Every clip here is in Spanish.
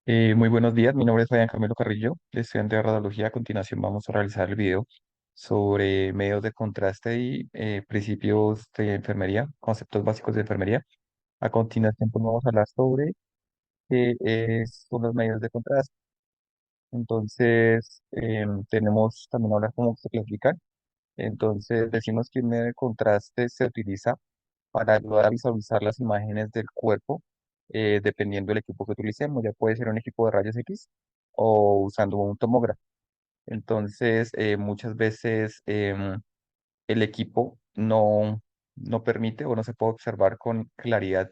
Muy buenos días, mi nombre es Fabián Camilo Carrillo, estudiante de radiología. A continuación vamos a realizar el video sobre medios de contraste y principios de enfermería, conceptos básicos de enfermería. A continuación pues, vamos a hablar sobre son los medios de contraste. Entonces, tenemos también hablar cómo se clasifican. Entonces, decimos que un medio de contraste se utiliza para ayudar a visualizar las imágenes del cuerpo, dependiendo del equipo que utilicemos. Ya puede ser un equipo de rayos X o usando un tomógrafo. Entonces, muchas veces el equipo no permite o no se puede observar con claridad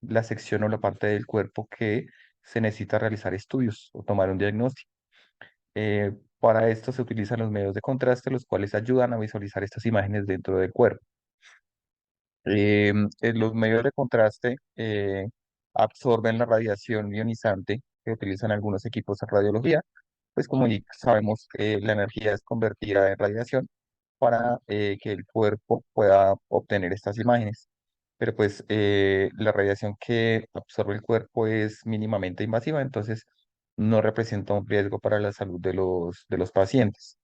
la sección o la parte del cuerpo que se necesita realizar estudios o tomar un diagnóstico. Para esto se utilizan los medios de contraste, los cuales ayudan a visualizar estas imágenes dentro del cuerpo. Los medios de contraste absorben la radiación ionizante que utilizan algunos equipos en radiología, pues como ya sabemos, la energía es convertida en radiación para que el cuerpo pueda obtener estas imágenes. Pero pues la radiación que absorbe el cuerpo es mínimamente invasiva, entonces no representa un riesgo para la salud de los pacientes.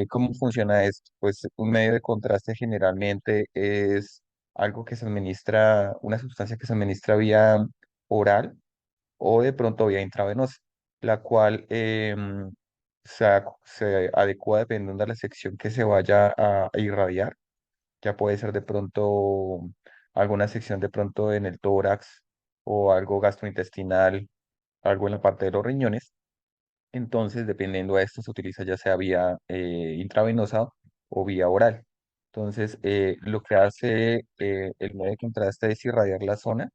¿Cómo funciona esto? Pues un medio de contraste generalmente es algo que se administra, una sustancia que se administra vía oral o de pronto vía intravenosa, la cual se adecua dependiendo de la sección que se vaya a irradiar. Ya puede ser de pronto alguna sección de pronto en el tórax o algo gastrointestinal, algo en la parte de los riñones. Entonces, dependiendo de esto, se utiliza ya sea vía intravenosa o vía oral. Entonces, lo que hace el medio de contraste es irradiar la zona,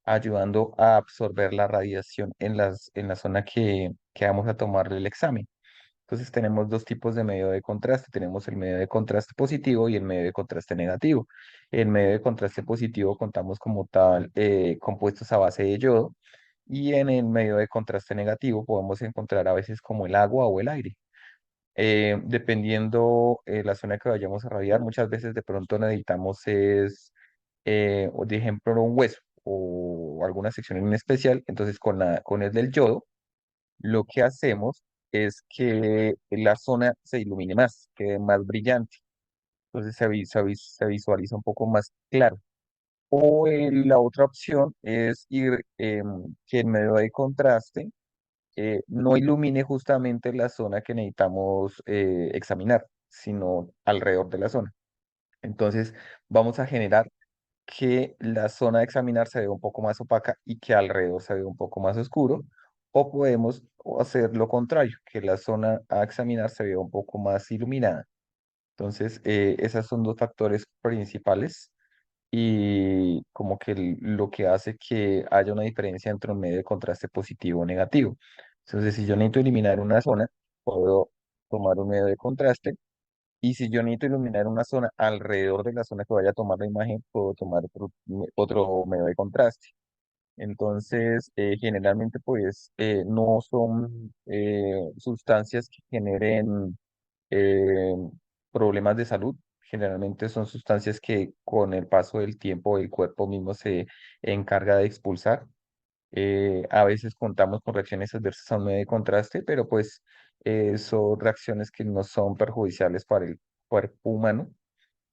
ayudando a absorber la radiación en la zona que vamos a tomarle el examen. Entonces, tenemos dos tipos de medio de contraste. Tenemos el medio de contraste positivo y el medio de contraste negativo. El medio de contraste positivo contamos como tal compuestos a base de yodo, y en el medio de contraste negativo podemos encontrar a veces como el agua o el aire. Dependiendo la zona que vayamos a radiar, muchas veces de pronto necesitamos o de ejemplo, un hueso o alguna sección en especial. Entonces, con el del yodo, lo que hacemos es que la zona se ilumine más, quede más brillante. Entonces, se visualiza un poco más claro. O la otra opción es que en medio de contraste no ilumine justamente la zona que necesitamos examinar, sino alrededor de la zona. Entonces, vamos a generar que la zona de examinar se vea un poco más opaca y que alrededor se vea un poco más oscuro. O podemos hacer lo contrario, que la zona a examinar se vea un poco más iluminada. Entonces, esos son dos factores principales y como que lo que hace que haya una diferencia entre un medio de contraste positivo o negativo. Entonces, si yo necesito eliminar una zona, puedo tomar un medio de contraste, y si yo necesito iluminar una zona alrededor de la zona que vaya a tomar la imagen, puedo tomar otro medio de contraste. Entonces, generalmente, pues, no son sustancias que generen eh, problemas de salud. Generalmente son sustancias que con el paso del tiempo el cuerpo mismo se encarga de expulsar. A veces contamos con reacciones adversas a un medio de contraste, pero pues son reacciones que no son perjudiciales para el cuerpo humano.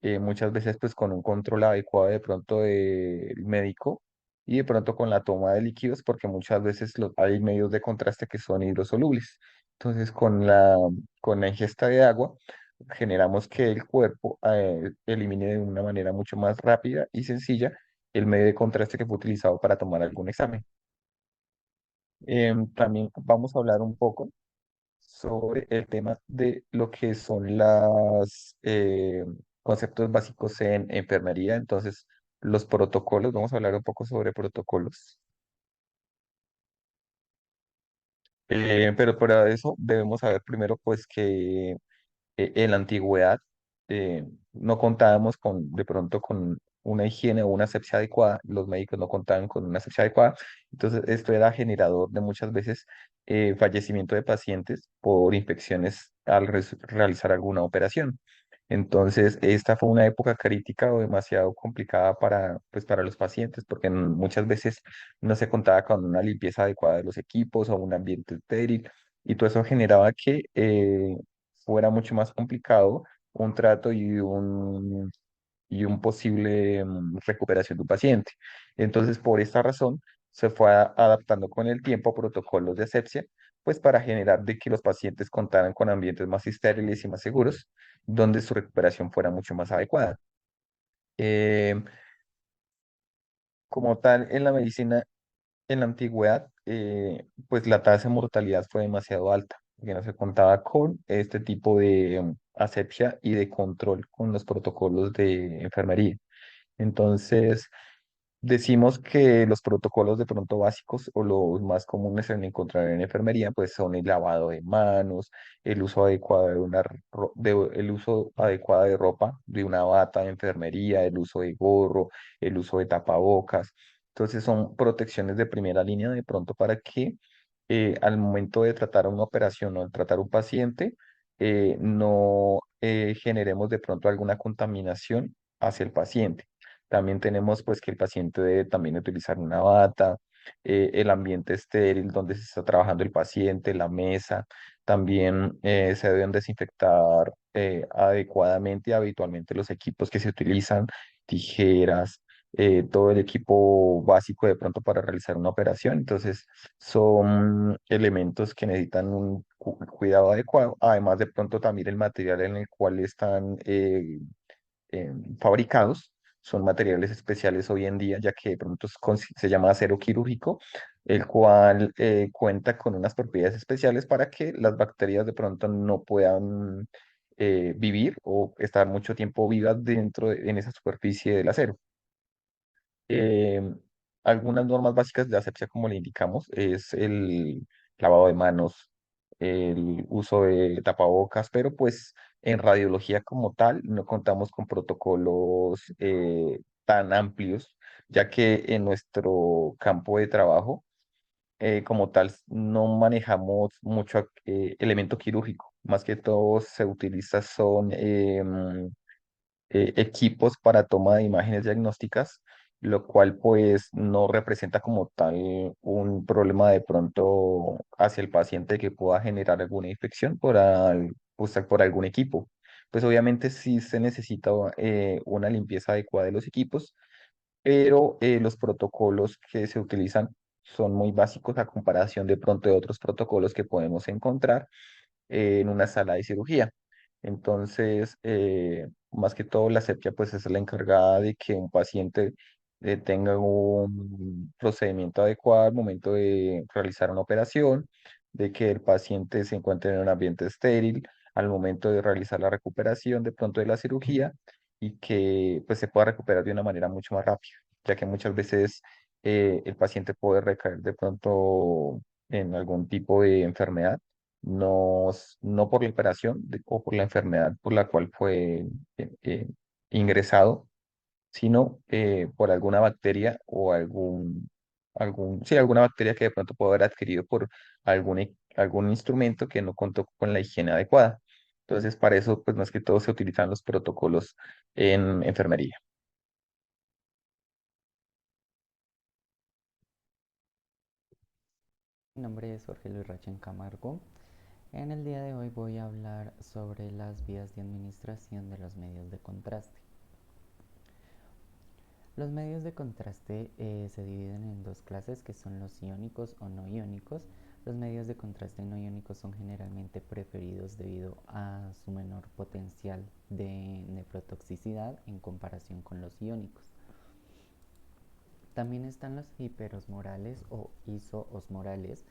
Muchas veces pues con un control adecuado de pronto del médico y de pronto con la toma de líquidos, porque muchas veces hay medios de contraste que son hidrosolubles. Entonces con la ingesta de agua generamos que el cuerpo elimine de una manera mucho más rápida y sencilla el medio de contraste que fue utilizado para tomar algún examen. También vamos a hablar un poco sobre el tema de lo que son los conceptos básicos en enfermería. Entonces, los protocolos, vamos a hablar un poco sobre protocolos. Pero para eso debemos saber primero pues que en la antigüedad no contábamos de pronto con una higiene o una asepsia adecuada. Los médicos no contaban con una asepsia adecuada. Entonces, esto era generador de muchas veces fallecimiento de pacientes por infecciones al realizar alguna operación. Entonces, esta fue una época crítica o demasiado complicada pues, para los pacientes, porque muchas veces no se contaba con una limpieza adecuada de los equipos o un ambiente estéril, y todo eso generaba que fuera mucho más complicado un trato y un posible recuperación de un paciente. Entonces, por esta razón, se fue adaptando con el tiempo a protocolos de asepsia, pues para generar de que los pacientes contaran con ambientes más estériles y más seguros, donde su recuperación fuera mucho más adecuada. Eh, Como tal, en la medicina, en la antigüedad, pues la tasa de mortalidad fue demasiado alta, porque no se contaba con este tipo de asepsia y de control con los protocolos de enfermería. Entonces, decimos que los protocolos de pronto básicos o los más comunes en encontrar en enfermería pues son el lavado de manos, el uso adecuado el uso adecuado de ropa, de una bata de enfermería, el uso de gorro, el uso de tapabocas. Entonces son protecciones de primera línea de pronto para que al momento de tratar una operación o al tratar un paciente no generemos de pronto alguna contaminación hacia el paciente. También tenemos pues que el paciente debe también utilizar una bata, el ambiente estéril donde se está trabajando el paciente, la mesa. También se deben desinfectar adecuadamente y habitualmente los equipos que se utilizan, tijeras, todo el equipo básico de pronto para realizar una operación. Entonces son elementos que necesitan un cuidado adecuado, además de pronto también el material en el cual están fabricados. Son materiales especiales hoy en día, ya que de pronto se llama acero quirúrgico, el cual cuenta con unas propiedades especiales para que las bacterias de pronto no puedan vivir o estar mucho tiempo vivas en esa superficie del acero. Eh, Algunas normas básicas de asepsia, como le indicamos, es el lavado de manos, el uso de tapabocas, pero pues en radiología como tal no contamos con protocolos tan amplios, ya que en nuestro campo de trabajo como tal no manejamos mucho elemento quirúrgico. Más que todo se utiliza son equipos para toma de imágenes diagnósticas, lo cual pues no representa como tal un problema de pronto hacia el paciente que pueda generar alguna infección pues, por algún equipo. Pues obviamente sí se necesita una limpieza adecuada de los equipos, pero los protocolos que se utilizan son muy básicos a comparación de pronto de otros protocolos que podemos encontrar en una sala de cirugía. Entonces, más que todo, la asepsia pues es la encargada de que un paciente tenga un procedimiento adecuado al momento de realizar una operación, de que el paciente se encuentre en un ambiente estéril al momento de realizar la recuperación de pronto de la cirugía y que pues se pueda recuperar de una manera mucho más rápida, ya que muchas veces el paciente puede recaer de pronto en algún tipo de enfermedad no, no por la operación o por la enfermedad por la cual fue ingresado, sino por alguna bacteria o sí, alguna bacteria que de pronto puede haber adquirido por algún instrumento que no contó con la higiene adecuada. Entonces, para eso, pues más que todo se utilizan los protocolos en enfermería. Mi nombre es Jorge Luis Rachen Camargo. En el día de hoy voy a hablar sobre las vías de administración de los medios de contraste. Los medios de contraste se dividen en dos clases que son los iónicos o no iónicos. Los medios de contraste no iónicos son generalmente preferidos debido a su menor potencial de nefrotoxicidad en comparación con los iónicos. También están los hiperosmorales o isoosmorales,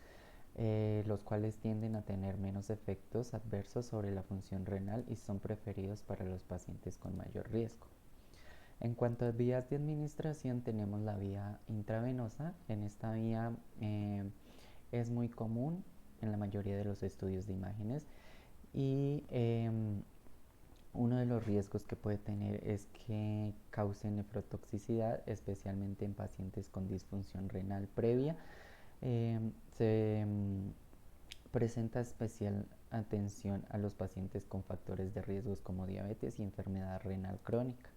los cuales tienden a tener menos efectos adversos sobre la función renal y son preferidos para los pacientes con mayor riesgo. En cuanto a vías de administración, tenemos la vía intravenosa. En esta vía es muy común en la mayoría de los estudios de imágenes y uno de los riesgos que puede tener es que cause nefrotoxicidad, especialmente en pacientes con disfunción renal previa. Se presenta atención a los pacientes con factores de riesgos como diabetes y enfermedad renal crónica.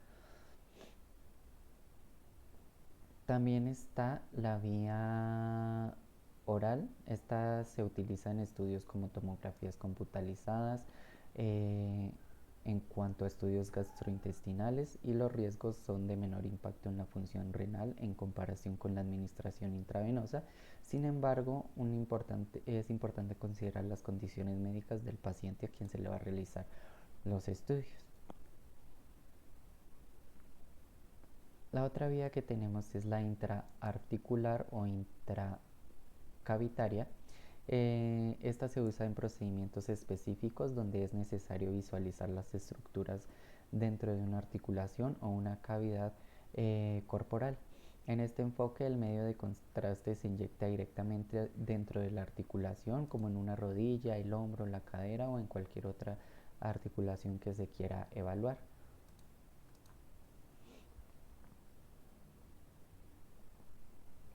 También está la vía oral. Esta se utiliza en estudios como tomografías computalizadas, eh, en cuanto a estudios gastrointestinales, y los riesgos son de menor impacto en la función renal en comparación con la administración intravenosa. Sin embargo, es importante considerar las condiciones médicas del paciente a quien se le va a realizar los estudios. La otra vía que tenemos es la intraarticular o intracavitaria. Esta se usa en procedimientos específicos donde es necesario visualizar las estructuras dentro de una articulación o una cavidad corporal. En este enfoque, el medio de contraste se inyecta directamente dentro de la articulación, como en una rodilla, el hombro, la cadera o en cualquier otra articulación que se quiera evaluar.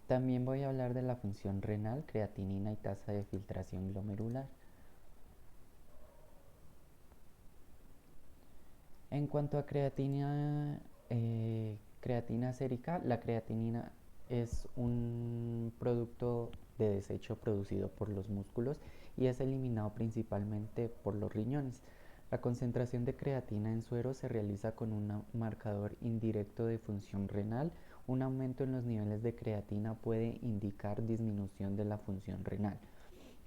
También voy a hablar de la función renal, creatinina y tasa de filtración glomerular. En cuanto a creatina sérica, la creatinina es un producto de desecho producido por los músculos y es eliminado principalmente por los riñones. La concentración de creatina en suero se realiza con un marcador indirecto de función renal. Un aumento en los niveles de creatina puede indicar disminución de la función renal.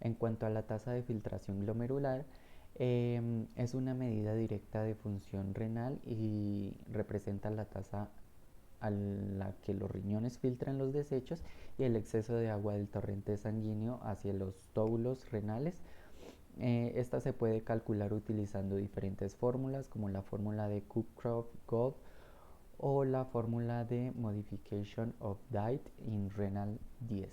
En cuanto a la tasa de filtración glomerular, es una medida directa de función renal y representa la tasa a la que los riñones filtran los desechos y el exceso de agua del torrente sanguíneo hacia los tóbulos renales. Esta se puede calcular utilizando diferentes fórmulas como la fórmula de Cookcroft-Gault o la fórmula de Modification of Diet in Renal Diet.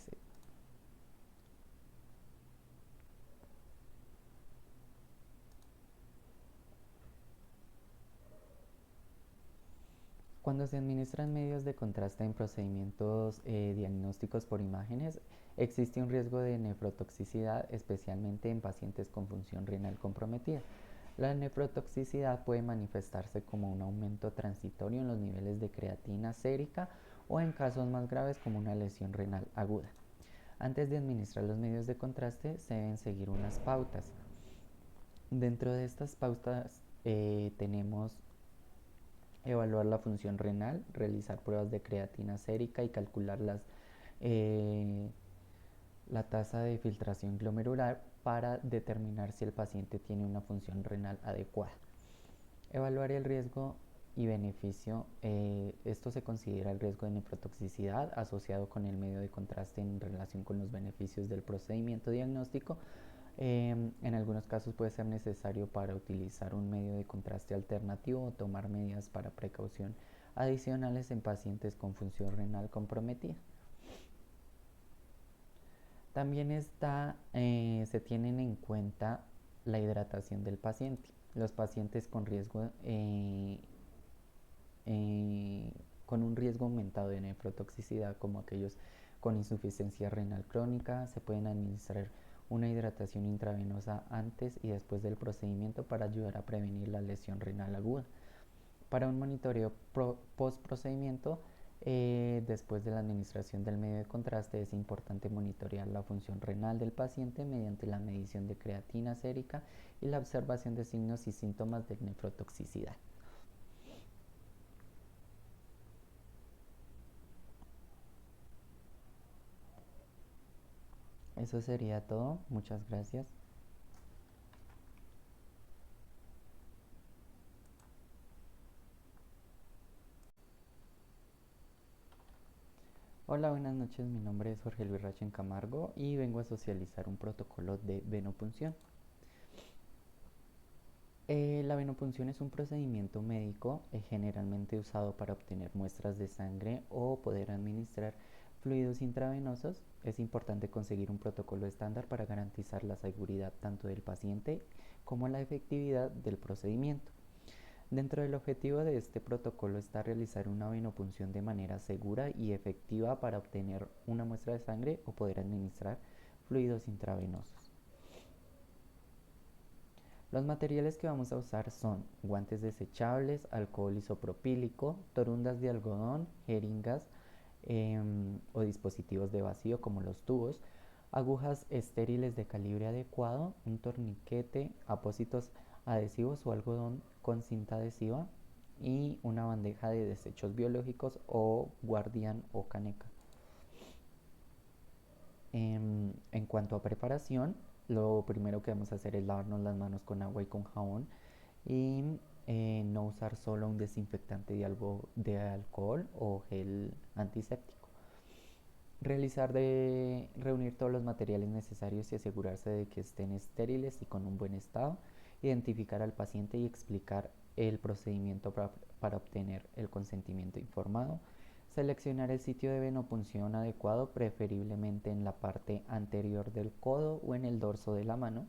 Cuando se administran medios de contraste en procedimientos diagnósticos por imágenes, existe un riesgo de nefrotoxicidad, especialmente en pacientes con función renal comprometida. La nefrotoxicidad puede manifestarse como un aumento transitorio en los niveles de creatina sérica o en casos más graves como una lesión renal aguda. Antes de administrar los medios de contraste se deben seguir unas pautas. Dentro de estas pautas tenemos evaluar la función renal, realizar pruebas de creatina sérica y calcular eh, la tasa de filtración glomerular para determinar si el paciente tiene una función renal adecuada. Evaluar el riesgo y beneficio. Esto se considera el riesgo de nefrotoxicidad asociado con el medio de contraste en relación con los beneficios del procedimiento diagnóstico. En algunos casos puede ser necesario para utilizar un medio de contraste alternativo o tomar medidas para precaución adicionales en pacientes con función renal comprometida. También se tienen en cuenta la hidratación del paciente. Los pacientes con riesgo eh, con un riesgo aumentado de nefrotoxicidad, como aquellos con insuficiencia renal crónica, se pueden administrar una hidratación intravenosa antes y después del procedimiento para ayudar a prevenir la lesión renal aguda. Para un monitoreo post procedimiento, después de la administración del medio de contraste, es importante monitorear la función renal del paciente mediante la medición de creatina sérica y la observación de signos y síntomas de nefrotoxicidad. Eso sería todo. Muchas gracias. Hola, buenas noches. Mi nombre es Jorge Luis Rachen Camargo y vengo a socializar un protocolo de venopunción. La venopunción es un procedimiento médico generalmente usado para obtener muestras de sangre o poder administrar fluidos intravenosos. Es importante conseguir un protocolo estándar para garantizar la seguridad tanto del paciente como la efectividad del procedimiento. Dentro del objetivo de este protocolo está realizar una venopunción de manera segura y efectiva para obtener una muestra de sangre o poder administrar fluidos intravenosos. Los materiales que vamos a usar son guantes desechables, alcohol isopropílico, torundas de algodón, jeringas o dispositivos de vacío como los tubos, agujas estériles de calibre adecuado, un torniquete, apósitos adhesivos o algodón con cinta adhesiva y una bandeja de desechos biológicos o guardián o caneca. En cuanto a preparación, lo primero que vamos a hacer es lavarnos las manos con agua y con jabón y no usar solo un desinfectante de alcohol o gel antiséptico. Reunir todos los materiales necesarios y asegurarse de que estén estériles y con un buen estado. Identificar al paciente y explicar el procedimiento para obtener el consentimiento informado. Seleccionar el sitio de venopunción adecuado, preferiblemente en la parte anterior del codo o en el dorso de la mano.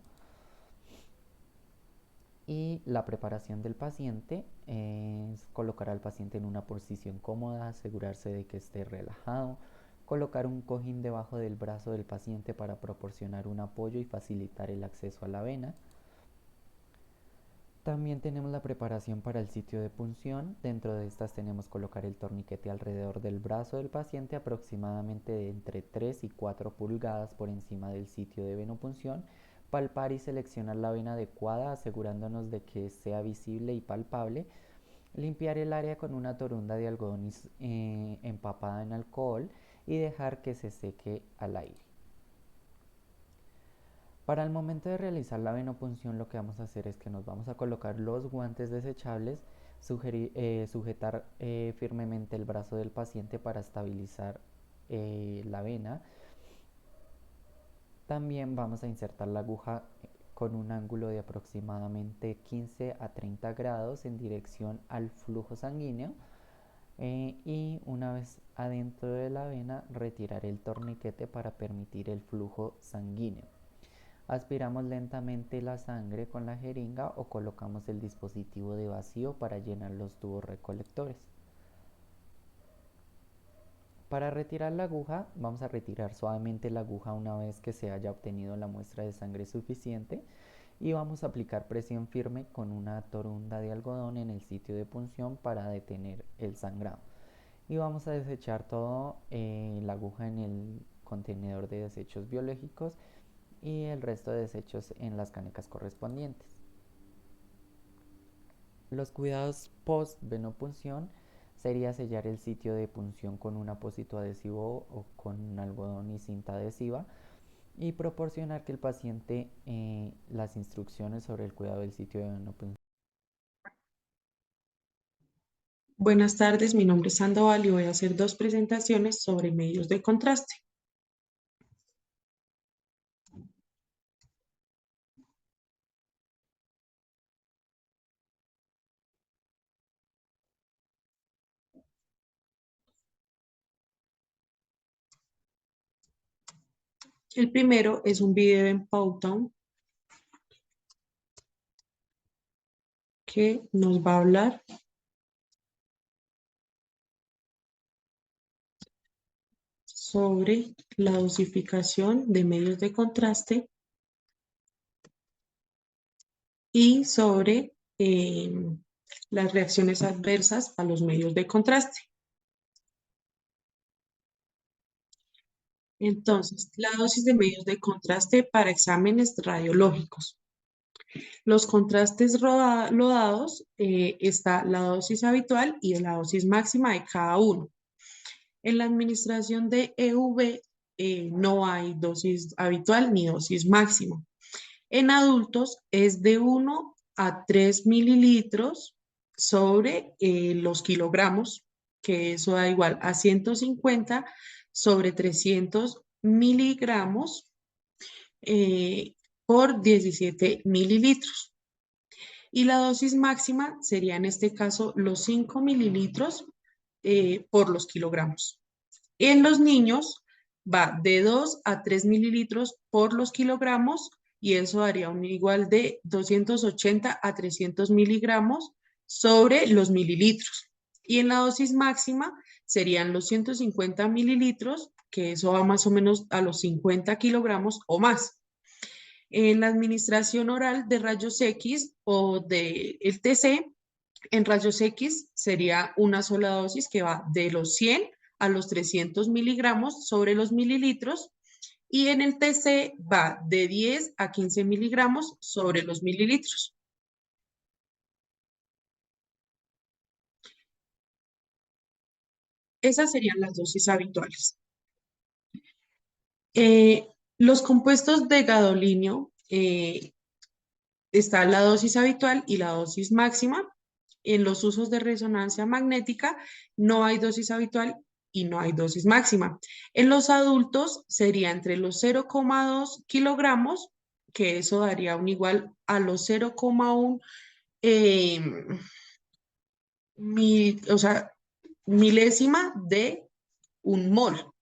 Y la preparación del paciente es colocar al paciente en una posición cómoda, asegurarse de que esté relajado, colocar un cojín debajo del brazo del paciente para proporcionar un apoyo y facilitar el acceso a la vena. También tenemos la preparación para el sitio de punción. Dentro de estas tenemos colocar el torniquete alrededor del brazo del paciente, aproximadamente de entre 3 y 4 pulgadas por encima del sitio de venopunción. Palpar y seleccionar la vena adecuada, asegurándonos de que sea visible y palpable. Limpiar el área con una torunda de algodón empapada en alcohol y dejar que se seque al aire. Para el momento de realizar la venopunción, lo que vamos a hacer es que nos vamos a colocar los guantes desechables, sujetar firmemente el brazo del paciente para estabilizar la vena. También vamos a insertar la aguja con un ángulo de aproximadamente 15 a 30 grados en dirección al flujo sanguíneo. Y una vez adentro de la vena, retirar el torniquete para permitir el flujo sanguíneo. Aspiramos lentamente la sangre con la jeringa o colocamos el dispositivo de vacío para llenar los tubos recolectores. Para retirar la aguja, vamos a retirar suavemente la aguja una vez que se haya obtenido la muestra de sangre suficiente y vamos a aplicar presión firme con una torunda de algodón en el sitio de punción para detener el sangrado. Y vamos a desechar todo la aguja en el contenedor de desechos biológicos y el resto de desechos en las canecas correspondientes. Los cuidados post venopunción sería sellar el sitio de punción con un apósito adhesivo o con algodón y cinta adhesiva y proporcionar que el paciente las instrucciones sobre el cuidado del sitio de venopunción. Buenas tardes, mi nombre es Sandoval y voy a hacer dos presentaciones sobre medios de contraste. El primero es un video en Powtown que nos va a hablar sobre la dosificación de medios de contraste y sobre las reacciones adversas a los medios de contraste. Entonces, la dosis de medios de contraste para exámenes radiológicos. Los contrastes lodados está la dosis habitual y la dosis máxima de cada uno. En la administración de EUV no hay dosis habitual ni dosis máxima. En adultos es de 1 a 3 mililitros sobre los kilogramos, que eso da igual a 150 sobre 300 miligramos por 17 mililitros. Y la dosis máxima sería en este caso los 5 mililitros por los kilogramos. En los niños va de 2 a 3 mililitros por los kilogramos y eso daría un igual de 280 a 300 miligramos sobre los mililitros. Y en la dosis máxima serían los 150 mililitros, que eso va más o menos a los 50 kilogramos o más. En la administración oral de rayos X o del TC, en rayos X sería una sola dosis que va de los 100 a los 300 miligramos sobre los mililitros y en el TC va de 10 a 15 miligramos sobre los mililitros. Esas serían las dosis habituales. Los compuestos de gadolinio, está la dosis habitual y la dosis máxima. En los usos de resonancia magnética no hay dosis habitual y no hay dosis máxima. En los adultos sería entre los 0,2 kilogramos, que eso daría un igual a los 0,1 eh, o sea, milésima de un mol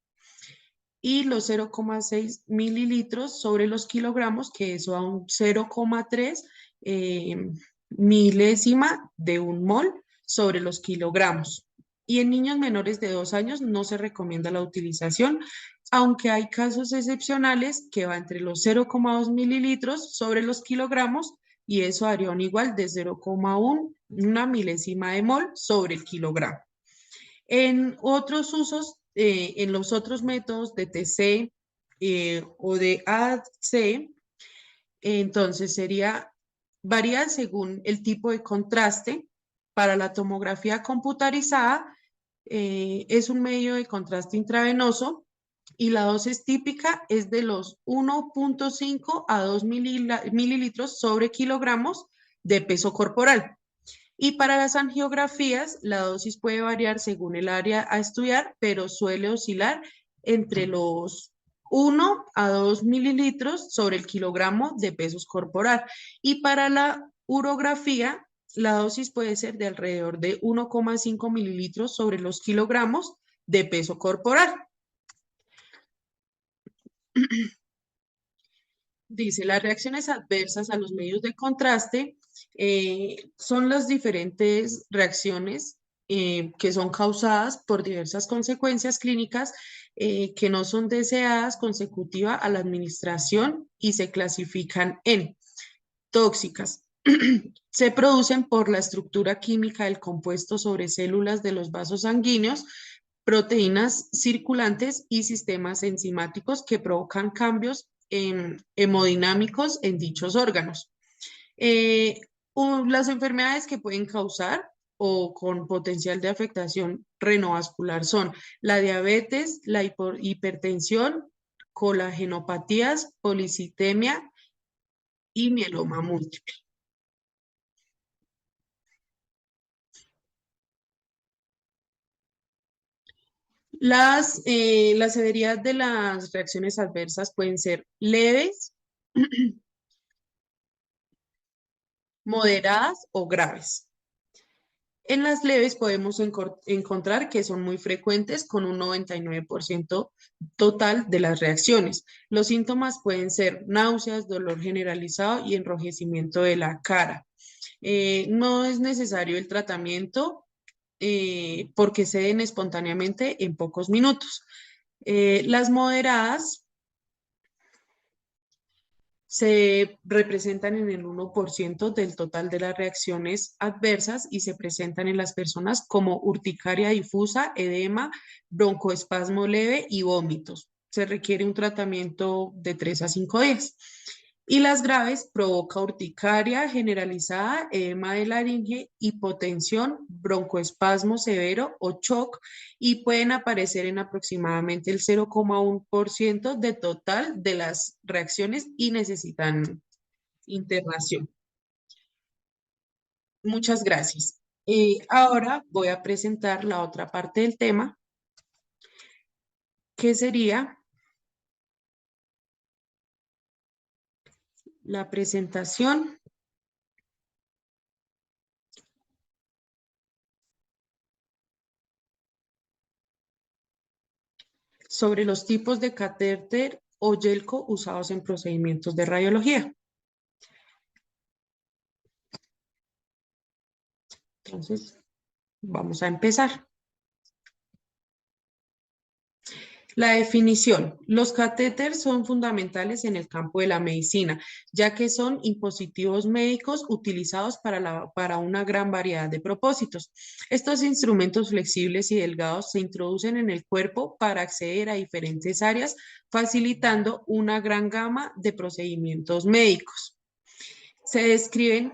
y los 0,6 mililitros sobre los kilogramos, que eso da un 0,3 eh, milésima de un mol sobre los kilogramos. Y en niños menores de 2 años no se recomienda la utilización, aunque hay casos excepcionales que va entre los 0,2 mililitros sobre los kilogramos y eso haría un igual de 0,1, una milésima de mol sobre el kilogramo. En otros usos, en los otros métodos de TC o de AC, entonces varía según el tipo de contraste. Para la tomografía computarizada, es un medio de contraste intravenoso y la dosis típica es de los 1,5 a 2 mililitros sobre kilogramos de peso corporal. Y para las angiografías, la dosis puede variar según el área a estudiar, pero suele oscilar entre los 1 a 2 mililitros sobre el kilogramo de peso corporal. Y para la urografía, la dosis puede ser de alrededor de 1,5 mililitros sobre los kilogramos de peso corporal. Dice, las reacciones adversas a los medios de contraste son las diferentes reacciones que son causadas por diversas consecuencias clínicas que no son deseadas consecutiva a la administración y se clasifican en tóxicas. Se producen por la estructura química del compuesto sobre células de los vasos sanguíneos, proteínas circulantes y sistemas enzimáticos que provocan cambios hemodinámicos en dichos órganos. Eh, las enfermedades que pueden causar o con potencial de afectación renovascular son la diabetes, la hipertensión, colagenopatías, policitemia y mieloma múltiple. La severidad de las reacciones adversas pueden ser leves, moderadas o graves. En las leves podemos encontrar que son muy frecuentes con un 99% total de las reacciones. Los síntomas pueden ser náuseas, dolor generalizado y enrojecimiento de la cara. No es necesario el tratamiento porque se den espontáneamente en pocos minutos. Las moderadas se representan en el 1% del total de las reacciones adversas y se presentan en las personas como urticaria difusa, edema, broncoespasmo leve y vómitos. Se requiere un tratamiento de 3 a 5 días. Y las graves provoca urticaria generalizada, edema de laringe, hipotensión, broncoespasmo severo o shock y pueden aparecer en aproximadamente el 0,1% de total de las reacciones y necesitan internación. Muchas gracias. Ahora voy a presentar la otra parte del tema, que sería la presentación sobre los tipos de catéter o yelco usados en procedimientos de radiología. Entonces, vamos a empezar. La definición. Los catéteres son fundamentales en el campo de la medicina, ya que son dispositivos médicos utilizados para una gran variedad de propósitos. Estos instrumentos flexibles y delgados se introducen en el cuerpo para acceder a diferentes áreas, facilitando una gran gama de procedimientos médicos. Se describen,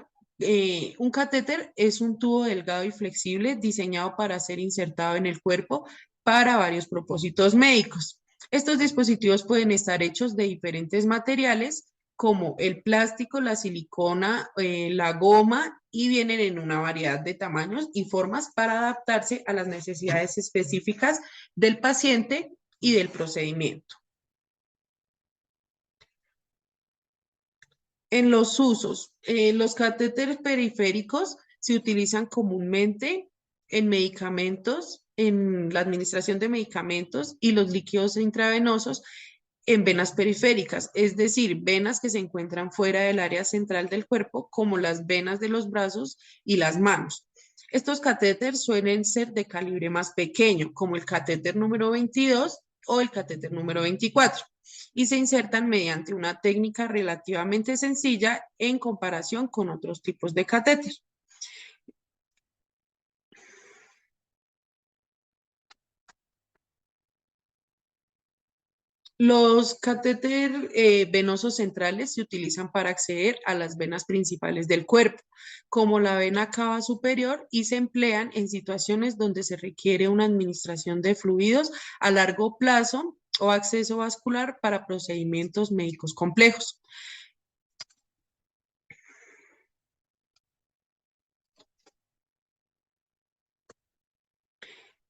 un catéter es un tubo delgado y flexible diseñado para ser insertado en el cuerpo para varios propósitos médicos. Estos dispositivos pueden estar hechos de diferentes materiales como el plástico, la silicona, la goma y vienen en una variedad de tamaños y formas para adaptarse a las necesidades específicas del paciente y del procedimiento. En los usos, los catéteres periféricos se utilizan comúnmente en medicamentos, en la administración de medicamentos y los líquidos intravenosos en venas periféricas, es decir, venas que se encuentran fuera del área central del cuerpo, como las venas de los brazos y las manos. Estos catéteres suelen ser de calibre más pequeño, como el catéter número 22 o el catéter número 24 y se insertan mediante una técnica relativamente sencilla en comparación con otros tipos de catéter. Los catéteres venosos centrales se utilizan para acceder a las venas principales del cuerpo, como la vena cava superior, y se emplean en situaciones donde se requiere una administración de fluidos a largo plazo o acceso vascular para procedimientos médicos complejos.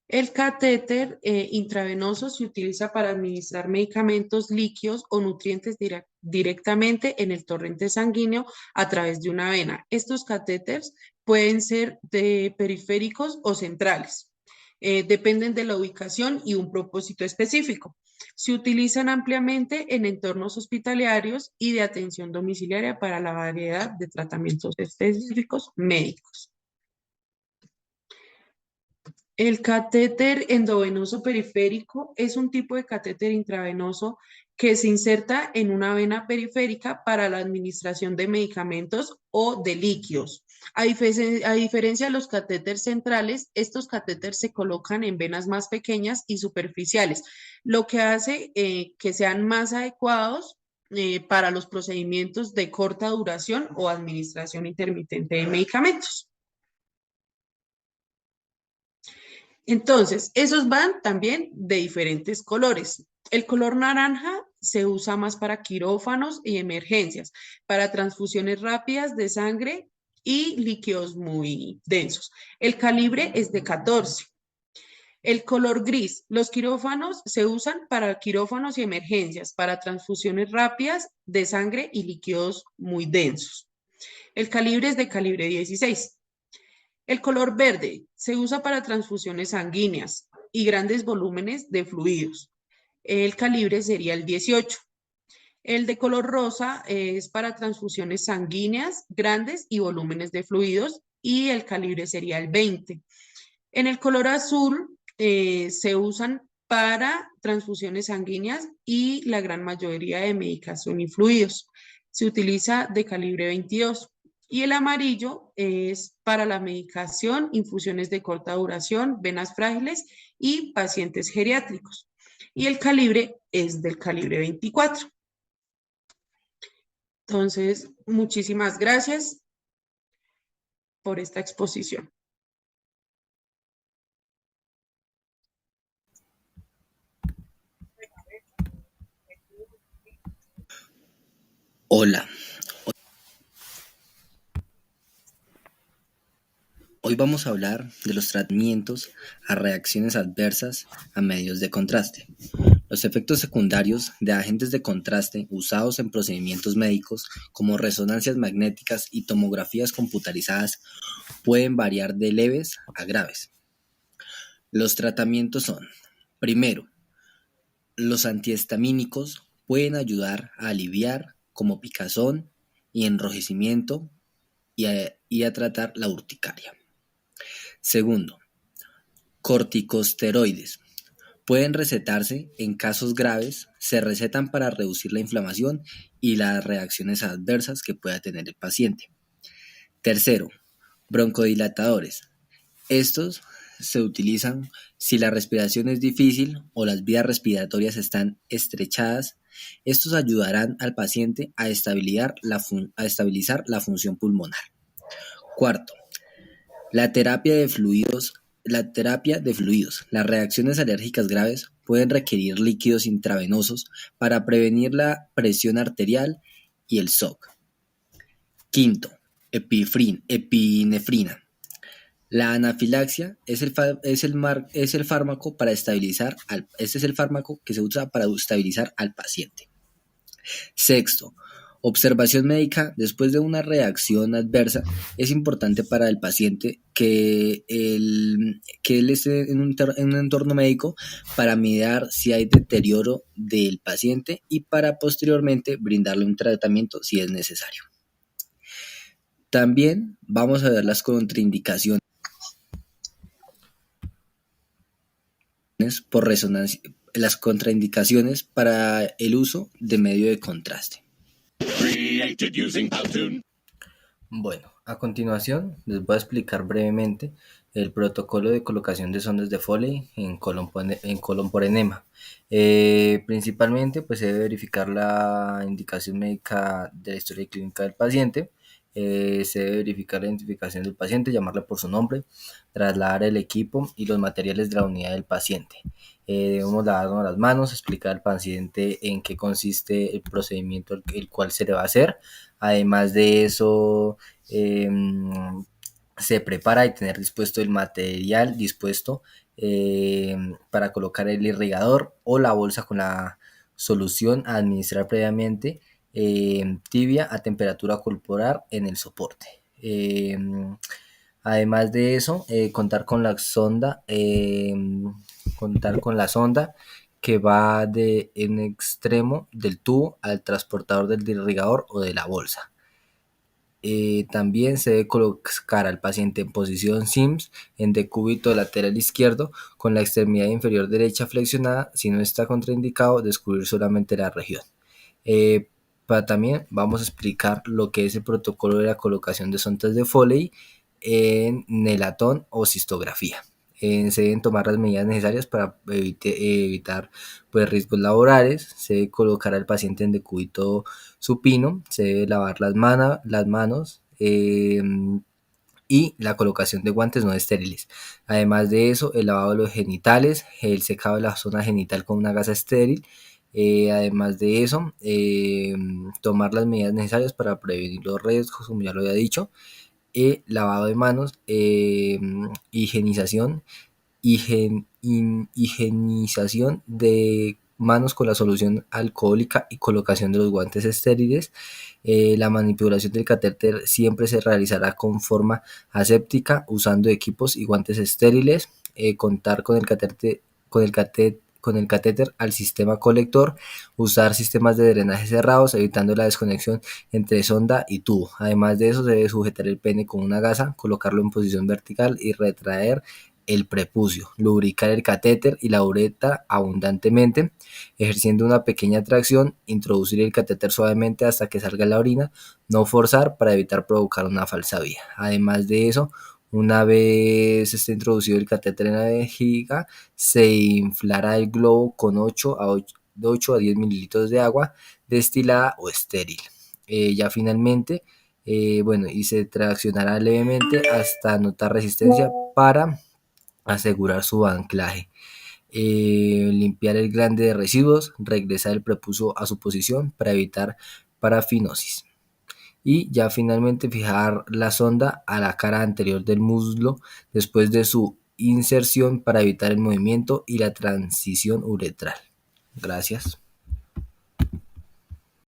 El catéter intravenoso se utiliza para administrar medicamentos líquidos o nutrientes directamente en el torrente sanguíneo a través de una vena. Estos catéteres pueden ser de periféricos o centrales. Dependen de la ubicación y un propósito específico. Se utilizan ampliamente en entornos hospitalarios y de atención domiciliaria para la variedad de tratamientos específicos médicos. El catéter endovenoso periférico es un tipo de catéter intravenoso que se inserta en una vena periférica para la administración de medicamentos o de líquidos. A diferencia de los catéteres centrales, estos catéteres se colocan en venas más pequeñas y superficiales, lo que hace que sean más adecuados para los procedimientos de corta duración o administración intermitente de medicamentos. Entonces, esos van también de diferentes colores. El color naranja se usa más para quirófanos y emergencias, para transfusiones rápidas de sangre y líquidos muy densos. El calibre es de 14. El color gris, los quirófanos se usan para quirófanos y emergencias, para transfusiones rápidas de sangre y líquidos muy densos. El calibre es de calibre 16. El color verde se usa para transfusiones sanguíneas y grandes volúmenes de fluidos. El calibre sería el 18. El de color rosa es para transfusiones sanguíneas grandes y volúmenes de fluidos y el calibre sería el 20. En el color azul se usan para transfusiones sanguíneas y la gran mayoría de medicación y fluidos. Se utiliza de calibre 22. Y el amarillo es para la medicación, infusiones de corta duración, venas frágiles y pacientes geriátricos. Y el calibre es del calibre 24. Entonces, muchísimas gracias por esta exposición. Hola, hoy vamos a hablar de los tratamientos a reacciones adversas a medios de contraste. Los efectos secundarios de agentes de contraste usados en procedimientos médicos como resonancias magnéticas y tomografías computarizadas pueden variar de leves a graves. Los tratamientos son: primero, los antihistamínicos pueden ayudar a aliviar como picazón y enrojecimiento y a tratar la urticaria. Segundo, corticosteroides Pueden recetarse en casos graves, se recetan para reducir la inflamación y las reacciones adversas que pueda tener el paciente. Tercero, broncodilatadores. Estos se utilizan si la respiración es difícil o las vías respiratorias están estrechadas. Estos ayudarán al paciente a estabilizar la función pulmonar. Cuarto, la terapia de fluidos. Las reacciones alérgicas graves pueden requerir líquidos intravenosos para prevenir la presión arterial y el shock. Quinto, epinefrina. La anafilaxia es el fármaco para estabilizar este es el fármaco que se usa para estabilizar al paciente. Sexto, observación médica después de una reacción adversa. Es importante para el paciente que él esté en un entorno médico para mirar si hay deterioro del paciente y para posteriormente brindarle un tratamiento si es necesario. También vamos a ver las contraindicaciones por resonancia, las contraindicaciones para el uso de medio de contraste. Bueno, a continuación les voy a explicar brevemente el protocolo de colocación de sondas de Foley en colon por enema. Principalmente pues se debe verificar la indicación médica de la historia clínica del paciente. Se debe verificar la identificación del paciente, llamarle por su nombre, trasladar el equipo y los materiales de la unidad del paciente. Debemos lavarnos las manos, explicar al paciente en qué consiste el procedimiento el cual se le va a hacer. Además de eso, se prepara y tener dispuesto el material dispuesto para colocar el irrigador o la bolsa con la solución a administrar previamente tibia a temperatura corporal en el soporte. Además de eso, contar con la sonda que va de un extremo del tubo al transportador del irrigador o de la bolsa. También se debe colocar al paciente en posición SIMS en decúbito lateral izquierdo con la extremidad inferior derecha flexionada. Si no está contraindicado, descubrir solamente la región. También vamos a explicar lo que es el protocolo de la colocación de sondas de Foley en nelatón o cistografía. Se deben tomar las medidas necesarias para evitar pues, riesgos laborales. Se debe colocar al paciente en decúbito supino, se debe lavar las manos y la colocación de guantes no estériles. Además de eso, el lavado de los genitales, el secado de la zona genital con una gasa estéril. Además de eso, tomar las medidas necesarias para prevenir los riesgos, como ya lo había dicho. Lavado de manos, higienización de manos con la solución alcohólica y colocación de los guantes estériles. La manipulación del catéter siempre se realizará con forma aséptica usando equipos y guantes estériles. Contar con el catéter al sistema colector, usar sistemas de drenaje cerrados, evitando la desconexión entre sonda y tubo. Además de eso, se debe sujetar el pene con una gasa, colocarlo en posición vertical y retraer el prepucio, lubricar el catéter y la uretra abundantemente, ejerciendo una pequeña tracción, introducir el catéter suavemente hasta que salga la orina, no forzar para evitar provocar una falsa vía. Además de eso, una vez esté introducido el catéter en la vejiga, se inflará el globo con 8 a 10 mililitros de agua destilada o estéril. Ya finalmente, y se traccionará levemente hasta notar resistencia para asegurar su anclaje. Limpiar el glande de residuos, regresar el prepucio a su posición para evitar parafinosis. Y ya finalmente fijar la sonda a la cara anterior del muslo después de su inserción para evitar el movimiento y la transición uretral. Gracias.